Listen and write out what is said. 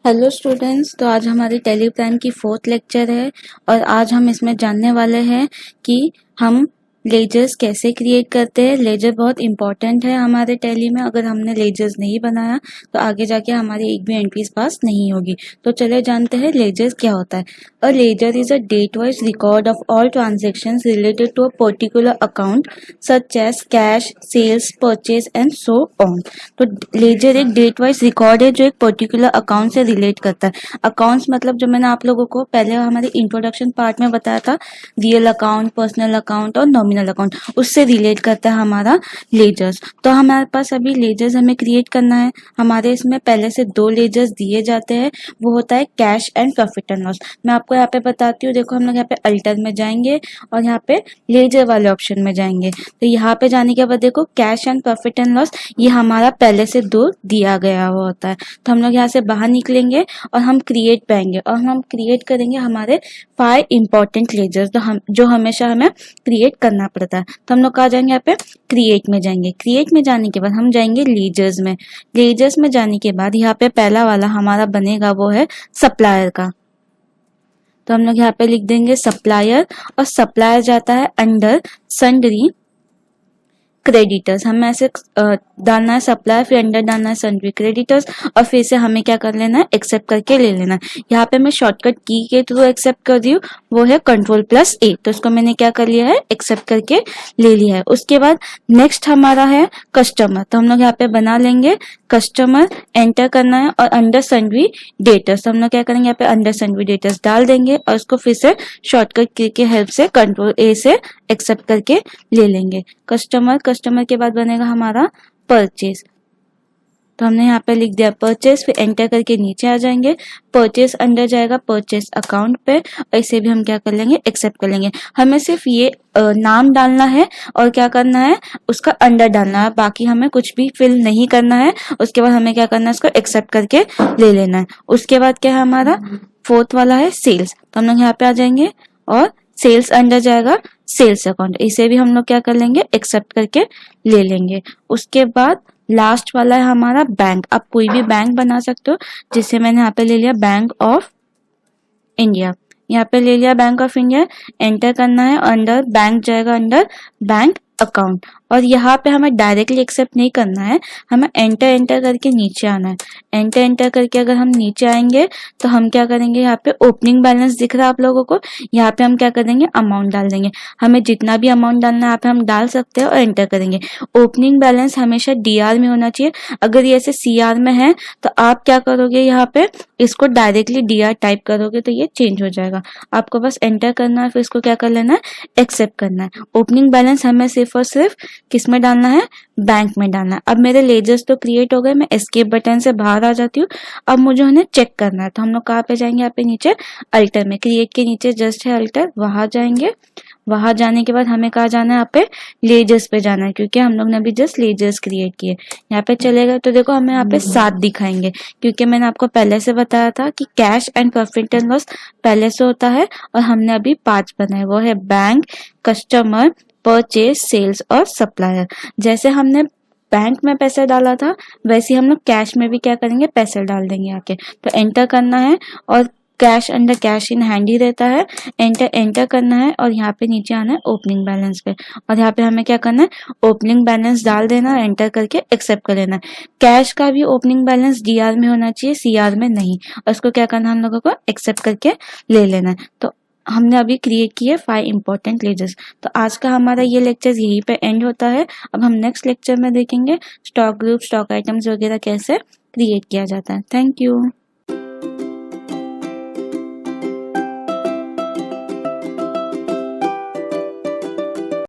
Hello students. तो आज हमारी टेली प्लान की 4th लेक्चर है और आज हम इसमें जानने वाले हैं कि हम लेजर्स कैसे क्रिएट करते हैं। लेजर बहुत इंपॉर्टेंट है हमारे टेली में। अगर हमने लेजर्स नहीं बनाया तो आगे जाके हमारी एक भी एंट्रीज पास नहीं होगी। तो चले जानते हैं लेजर्स क्या होता है। A ledger is a date wise record of all transactions related to a particular account such as cash, sales, purchase and so on. तो लेजर एक डेट वाइज रिकॉर्ड है जो एक पर्टिकुलर अकाउंट से रिलेट करता है। अकाउंट्स मतलब जो मैंने आप लोगों को पहले हमारे इंट्रोडक्शन पार्ट में बताया था, रियल अकाउंट, पर्सनल अकाउंट और नॉमिनल अकाउंट, उससे रिलेट करता है हमारा लेजर्स। तो हमारे पास अभी लेजर्स हमें क्रिएट करना है। हमारे इसमें पहले से 2 लेजर्स दिए जाते हैं, वो होता है cash and profit and loss. मैं आपको यहाँ पे बताती हूँ। देखो हम लोग यहाँ पे अल्टर में जाएंगे और यहाँ पे लेजर वाले ऑप्शन में जाएंगे। तो यहाँ पे जाने के बाद देखो cash and profit and loss ये हमारा पहले से 2 दिया गया हुआ होता है। तो हम लोग यहाँ से बाहर निकलेंगे और हम क्रिएट पे आएंगे और हम क्रिएट करेंगे हमारे 5 इंपॉर्टेंट लेजर्स जो हमेशा हमें क्रिएट करना पड़ता है। तो हम लोग कहाँ जाएंगे, यहाँ पे क्रिएट में जाएंगे। क्रिएट में जाने के बाद हम जाएंगे लेजर्स में। लेजर्स में जाने के बाद यहाँ पे पहला वाला हमारा बनेगा वो है सप्लायर का। तो हम लोग यहाँ पे लिख देंगे सप्लायर और सप्लायर जाता है अंडर सन्ड्री क्रेडिटर्स। हमें ऐसे डालना है सप्लायर, फिर अंडर डालना है सन्ड्री क्रेडिटर्स और फिर से हमें क्या कर लेना है, एक्सेप्ट करके ले लेना है। यहाँ पे मैं शॉर्टकट की के थ्रू एक्सेप्ट कर रही हूँ, वो है Ctrl+A। तो इसको मैंने क्या कर लिया है, एक्सेप्ट करके ले लिया है। उसके बाद नेक्स्ट हमारा है कस्टमर। तो हम लोग यहाँ पे बना लेंगे कस्टमर, एंटर करना है और अंडर सन्ड्री डेटर्स। तो हम लोग क्या करेंगे, यहाँ पे अंडर सन्ड्री डेटर्स डाल देंगे और उसको फिर से शॉर्टकट की के हेल्प से Ctrl+A से एक्सेप्ट करके ले लेंगे। कस्टमर के बाद बनेगा हमारा परचेज। तो हमने यहाँ पे लिख दिया परचेज, फिर एंटर करके नीचे आ जाएंगे। परचेज अंडर जाएगा परचेज अकाउंट पे और इसे भी हम क्या कर लेंगे, एक्सेप्ट कर लेंगे। हमें सिर्फ ये नाम डालना है और क्या करना है, उसका अंडर डालना है, बाकी हमें कुछ भी फिल नहीं करना है। उसके बाद हमें क्या करना है, इसको एक्सेप्ट करके ले लेना है। उसके बाद क्या है हमारा 4th वाला है सेल्स। तो हम लोग यहाँ पे आ जाएंगे और सेल्स अंडर जाएगा सेल्स अकाउंट, इसे भी हम लोग क्या कर लेंगे, एक्सेप्ट करके ले लेंगे। उसके बाद लास्ट वाला है हमारा बैंक। आप कोई भी बैंक बना सकते हो, जिसे मैंने यहाँ पे ले लिया बैंक ऑफ इंडिया। यहाँ पे ले लिया बैंक ऑफ इंडिया, एंटर करना है, अंडर बैंक जाएगा अंडर बैंक अकाउंट। और यहाँ पे हमें डायरेक्टली एक्सेप्ट नहीं करना है, हमें एंटर करके नीचे आना है। एंटर करके अगर हम नीचे आएंगे तो हम क्या करेंगे, यहाँ पे ओपनिंग बैलेंस दिख रहा है आप लोगों को, यहाँ पे हम क्या कर देंगे, अमाउंट डाल देंगे। हमें जितना भी अमाउंट डालना है यहाँ पे हम डाल सकते हैं और एंटर करेंगे। ओपनिंग बैलेंस हमेशा DR में होना चाहिए। अगर ये ऐसे CR में है तो आप क्या करोगे, यहाँ पे इसको डायरेक्टली DR टाइप करोगे तो ये चेंज हो जाएगा। आपको बस एंटर करना है, फिर इसको क्या कर लेना है, एक्सेप्ट करना है। ओपनिंग बैलेंस हमें सिर्फ और सिर्फ किस में डालना है, बैंक में डालना है। अब मेरे लेजर्स तो क्रिएट हो गए, मैं एस्केप बटन से बाहर आ जाती हूँ। अब मुझे उन्हें चेक करना है। तो हम लोग कहाँ पे जाएंगे, यहाँ पे नीचे अल्टर में, क्रिएट के नीचे जस्ट है अल्टर, वहां जाएंगे। वहां जाने के बाद हमें कहाँ जाना है, यहाँ पे लेजर्स पे जाना है, क्योंकि हम लोग ने अभी जस्ट लेजर्स क्रिएट किए। यहाँ पे चले गए तो देखो हमें यहाँ पे 7 दिखाएंगे, क्योंकि मैंने आपको पहले से बताया था कि cash and profit and loss पहले से होता है और हमने अभी 5 बनाए, वो है बैंक, कस्टमर, परचेज, सेल्स और सप्लायर। जैसे हमने बैंक में पैसे डाला था वैसे ही हम लोग कैश में भी क्या करेंगे, पैसे डाल देंगे आके। तो एंटर करना है और cash under cash in hand ही रहता है। एंटर करना है और यहाँ पे नीचे आना है ओपनिंग बैलेंस पे और यहाँ पे हमें क्या करना है, ओपनिंग बैलेंस डाल देना, एंटर करके एक्सेप्ट कर लेना है। कैश का भी ओपनिंग बैलेंस DR में होना चाहिए, CR में नहीं। और उसको क्या करना है, हम लोगों को एक्सेप्ट करके ले लेना है। तो हमने अभी क्रिएट किए 5 इंपॉर्टेंट लेजर्स। तो आज का हमारा ये लेक्चर यहीं पे एंड होता है। अब हम नेक्स्ट लेक्चर में देखेंगे स्टॉक ग्रुप, स्टॉक आइटम्स वगैरह कैसे क्रिएट किया जाता है। Thank you.